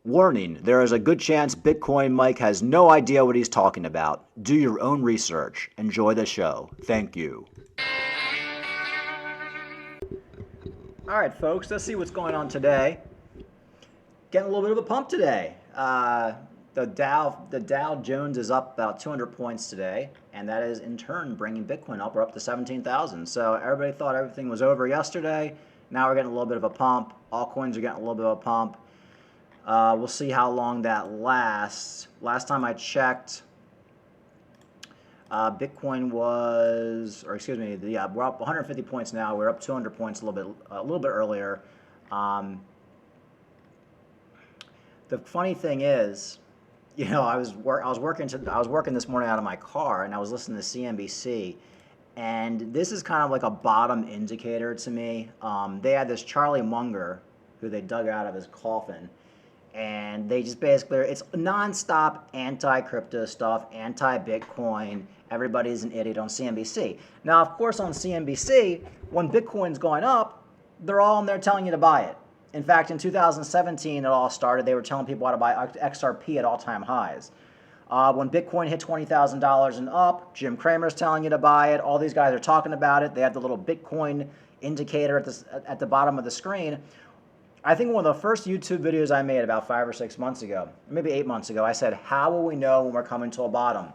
Warning, there is a good chance Bitcoin Mike has no idea what he's talking about. Do your own research. Enjoy the show. Thank you. All right, folks, let's see what's going on today. Getting a little bit of a pump today. The Dow Jones is up about 200 points today, and that is in turn bringing Bitcoin up. We're up to 17,000. So everybody thought everything was over yesterday. Now we're getting a little bit of a pump. All coins are getting a little bit of a pump. We'll see how long that lasts. Last time I checked, Bitcoin was, or excuse me, yeah, we're up 150 points now. We're up 200 points a little bit earlier. The funny thing is, you know, I was working this morning out of my car, and I was listening to CNBC, and this is kind of like a bottom indicator to me. They had this Charlie Munger, who they dug out of his coffin. And they just basically, it's nonstop anti-crypto stuff, anti-Bitcoin. Everybody's an idiot on CNBC. Now, of course, on CNBC, when Bitcoin's going up, they're all in there telling you to buy it. In fact, in 2017, it all started. They were telling people how to buy XRP at all-time highs. When Bitcoin hit $20,000 and up, Jim Cramer's telling you to buy it. All these guys are talking about it. They have the little Bitcoin indicator at the bottom of the screen. I think one of the first YouTube videos I made about 5 or 6 months ago, maybe 8 months ago, I said, how will we know when we're coming to a bottom?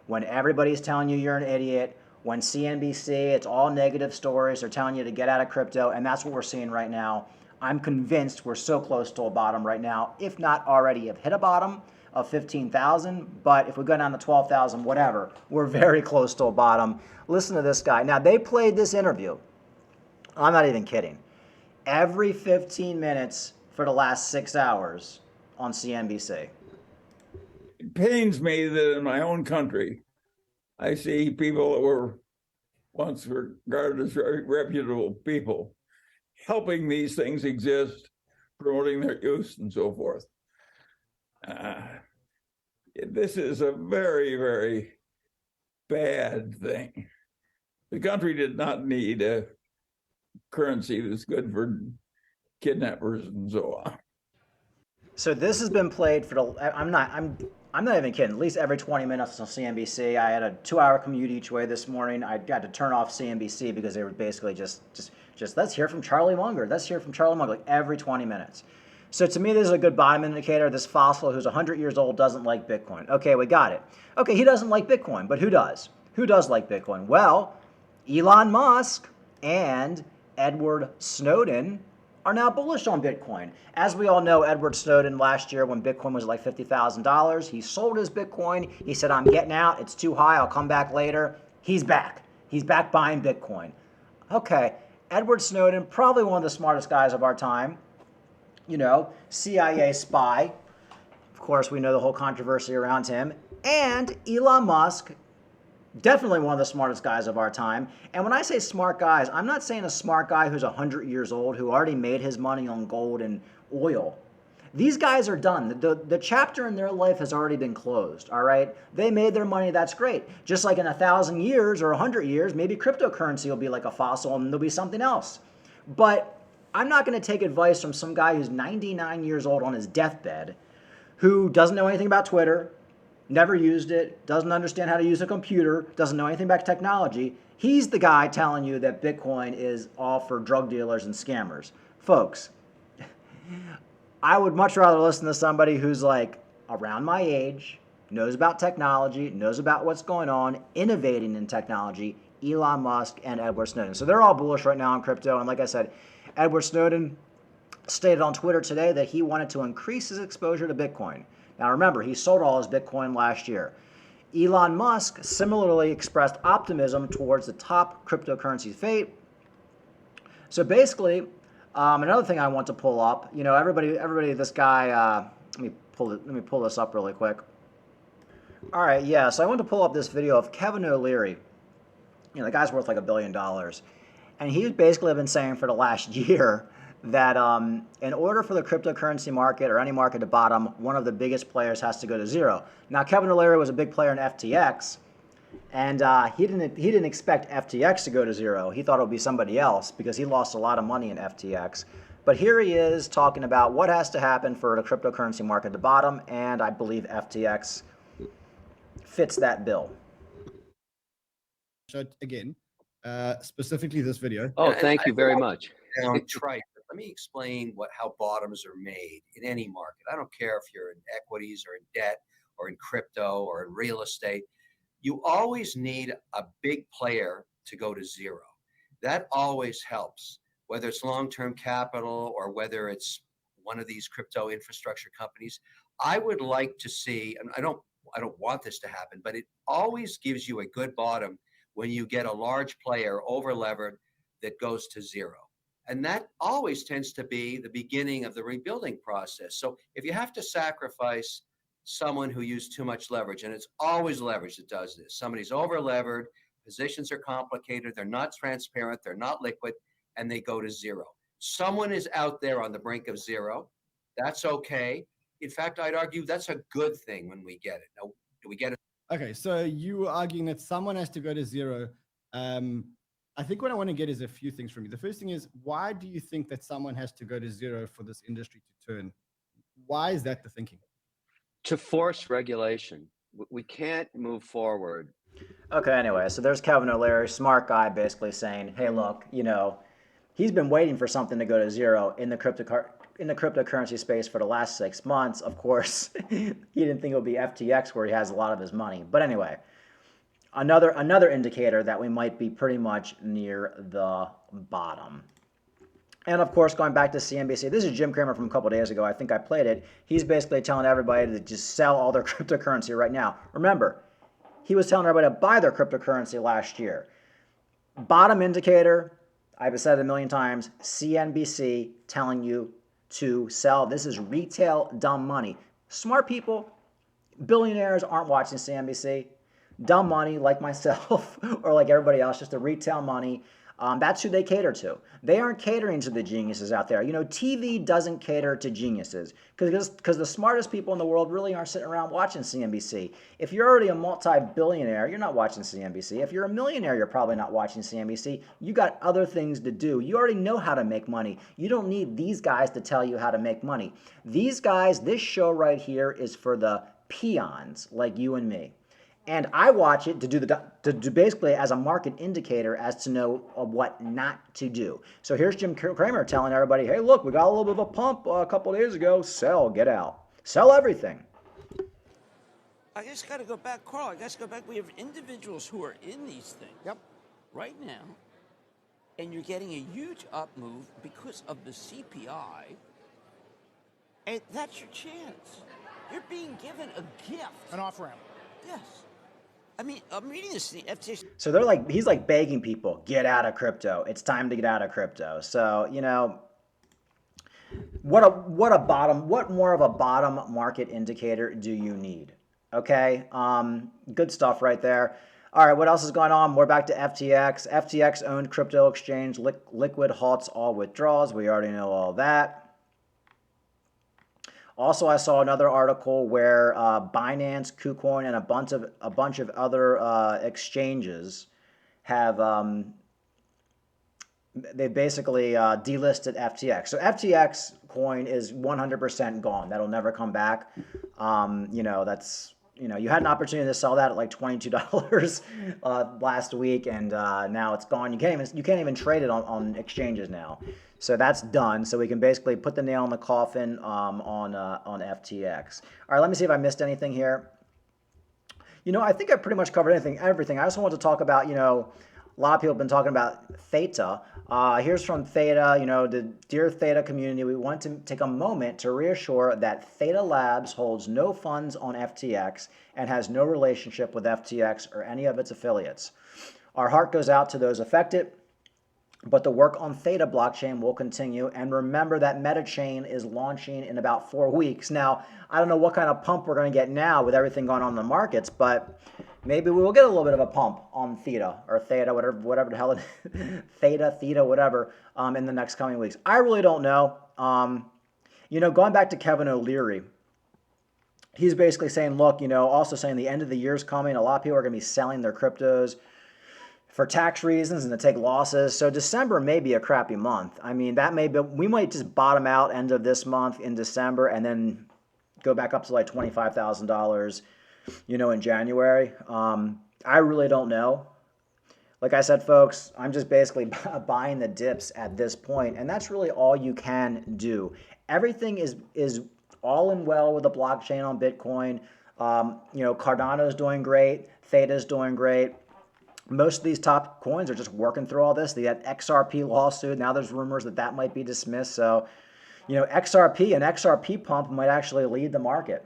When everybody's telling you you're an idiot, when CNBC, it's all negative stories, they're telling you to get out of crypto, and that's what we're seeing right now. I'm convinced we're so close to a bottom right now, if not already have hit a bottom of 15,000, but if we go down to 12,000, whatever, we're very close to a bottom. Listen to this guy. Now, they played this interview. I'm not even kidding. Every 15 minutes for the last 6 hours on CNBC. It pains me that in my own country, I see people that were once regarded as very reputable people helping these things exist, promoting their use and so forth. This is a very, very bad thing. The country did not need a currency that's good for kidnappers and so on. So this has been played for the. I'm not even kidding. At least every 20 minutes on CNBC. I had a 2-hour commute each way this morning. I got to turn off CNBC because they were basically just let's hear from Charlie Munger. Let's hear from Charlie Munger, like every 20 minutes. So to me, this is a good bottom indicator. This fossil who's 100 years old doesn't like Bitcoin. Okay, we got it. Okay, he doesn't like Bitcoin, but who does? Who does like Bitcoin? Well, Elon Musk and Edward Snowden are now bullish on Bitcoin. As we all know, Edward Snowden last year when Bitcoin was like $50,000, he sold his Bitcoin. He said, I'm getting out. It's too high. I'll come back later. He's back. He's back buying Bitcoin. Okay, Edward Snowden, probably one of the smartest guys of our time. You know, CIA spy. Of course, we know the whole controversy around him. And Elon Musk, definitely one of the smartest guys of our time. And when I say smart guys, I'm not saying a smart guy who's 100 years old who already made his money on gold and oil. These guys are done. The chapter in their life has already been closed, all right? They made their money, that's great. Just like in 1,000 years or 100 years, maybe cryptocurrency will be like a fossil and there'll be something else. But I'm not going to take advice from some guy who's 99 years old on his deathbed who doesn't know anything about Twitter, never used it, doesn't understand how to use a computer, doesn't know anything about technology. He's the guy telling you that Bitcoin is all for drug dealers and scammers. Folks, I would much rather listen to somebody who's like around my age, knows about technology, knows about what's going on, innovating in technology, Elon Musk and Edward Snowden. So they're all bullish right now on crypto. And like I said, Edward Snowden stated on Twitter today that he wanted to increase his exposure to Bitcoin. Now remember, he sold all his Bitcoin last year. Elon Musk similarly expressed optimism towards the top cryptocurrency's fate. So basically, another thing I want to pull up, you know, everybody, this guy, let me pull this up really quick. All right, yeah, so I want to pull up this video of Kevin O'Leary. You know, the guy's worth like $1 billion. And he's basically been saying for the last year that in order for the cryptocurrency market or any market to bottom, one of the biggest players has to go to zero. Now, Kevin O'Leary was a big player in FTX, and he didn't expect FTX to go to zero. He thought it would be somebody else because he lost a lot of money in FTX. But here he is talking about what has to happen for the cryptocurrency market to bottom, and I believe FTX fits that bill. Showed again, specifically this video. Oh, thank you very much. Sound trite, but let me explain how bottoms are made in any market. I don't care if you're in equities or in debt or in crypto or in real estate. You always need a big player to go to zero. That always helps, whether it's long-term capital or whether it's one of these crypto infrastructure companies. I would like to see, and I don't want this to happen, but it always gives you a good bottom when you get a large player over-levered that goes to zero. And that always tends to be the beginning of the rebuilding process. So if you have to sacrifice someone who used too much leverage, and it's always leverage that does this, somebody's over-levered, positions are complicated, they're not transparent, they're not liquid, and they go to zero. Someone is out there on the brink of zero. That's okay. In fact, I'd argue that's a good thing when we get it. Now, do we get it? Okay, so you were arguing that someone has to go to zero. I think what I want to get is a few things from you. The first thing is, why do you think that someone has to go to zero for this industry to turn? Why is that the thinking? To force regulation. We can't move forward. Okay, anyway, so there's Kevin O'Leary, smart guy, basically saying, hey, look, he's been waiting for something to go to zero in the cryptocurrency space for the last 6 months. Of course, he didn't think it would be FTX where he has a lot of his money. But anyway, another indicator that we might be pretty much near the bottom. And of course, going back to CNBC, this is Jim Cramer from a couple of days ago. I think I played it. He's basically telling everybody to just sell all their cryptocurrency right now. Remember, he was telling everybody to buy their cryptocurrency last year. Bottom indicator, I've said it a million times, CNBC telling you to sell. This is retail dumb money. Smart people, billionaires aren't watching CNBC. Dumb money like myself or like everybody else, just the retail money. That's who they cater to. They aren't catering to the geniuses out there. TV doesn't cater to geniuses because the smartest people in the world really aren't sitting around watching CNBC. If you're already a multi-billionaire, you're not watching CNBC. If you're a millionaire, you're probably not watching CNBC. You got other things to do. You already know how to make money. You don't need these guys to tell you how to make money. These guys, this show right here is for the peons like you and me. And I watch it to do basically as a market indicator as to know what not to do. So here's Jim Cramer telling everybody, hey, look, we got a little bit of a pump a couple of days ago. Sell, get out. Sell everything. I just got to go back, Carl. I got to go back. We have individuals who are in these things right now, and you're getting a huge up move because of the CPI, and that's your chance. You're being given a gift. An off-ramp. Yes. I mean, I'm reading this in the FTX. So he's like begging people, get out of crypto. It's time to get out of crypto. So, what more of a bottom market indicator do you need? Okay. Good stuff right there. All right. What else is going on? We're back to FTX. FTX owned crypto exchange Liquid halts all withdrawals. We already know all that. Also, I saw another article where Binance, KuCoin, and a bunch of other exchanges have they basically delisted FTX. So FTX coin is 100% gone. That'll never come back. You had an opportunity to sell that at like $22 last week, and now it's gone. You can't even trade it on exchanges now. So that's done. So we can basically put the nail in the coffin on FTX. All right, let me see if I missed anything here. I think I pretty much covered everything. I also want to talk about, a lot of people have been talking about Theta. Here's from Theta, the dear Theta community. We want to take a moment to reassure that Theta Labs holds no funds on FTX and has no relationship with FTX or any of its affiliates. Our heart goes out to those affected, but the work on Theta blockchain will continue. And remember that MetaChain is launching in about 4 weeks. Now, I don't know what kind of pump we're going to get now with everything going on in the markets, but maybe we will get a little bit of a pump on Theta or Theta, whatever the hell it is, Theta, whatever, in the next coming weeks. I really don't know. Going back to Kevin O'Leary, he's basically saying, look, also saying the end of the year is coming. A lot of people are going to be selling their cryptos. for tax reasons and to take losses. So December may be a crappy month. I mean, that may be, we might just bottom out end of this month in December and then go back up to like $25,000, in January. I really don't know. Like I said, folks, I'm just basically buying the dips at this point, and that's really all you can do. Everything is all in well with the blockchain on Bitcoin. Cardano's doing great. Theta's doing great. Most of these top coins are just working through all this. They had XRP lawsuit. Now there's rumors that might be dismissed. So, XRP pump might actually lead the market.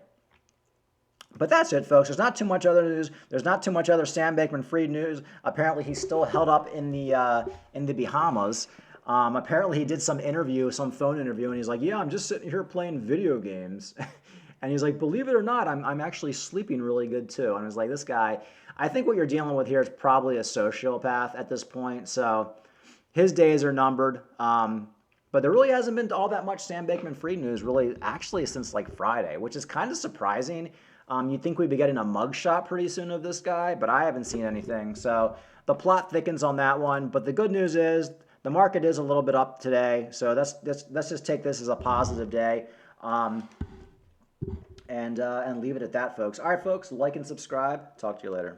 But that's it, folks. There's not too much other news. There's not too much other Sam Bankman-Fried news. Apparently, he's still held up in the Bahamas. Apparently, he did some phone interview, and he's like, "Yeah, I'm just sitting here playing video games." And he's like, "Believe it or not, I'm actually sleeping really good too." And I was like, "This guy, I think what you're dealing with here is probably a sociopath at this point." So his days are numbered. But there really hasn't been all that much Sam Bankman-Fried news really actually since like Friday, which is kind of surprising. You'd think we'd be getting a mugshot pretty soon of this guy, but I haven't seen anything. So the plot thickens on that one. But the good news is the market is a little bit up today. So let's just take this as a positive day, and leave it at that, folks. All right, folks, like and subscribe. Talk to you later.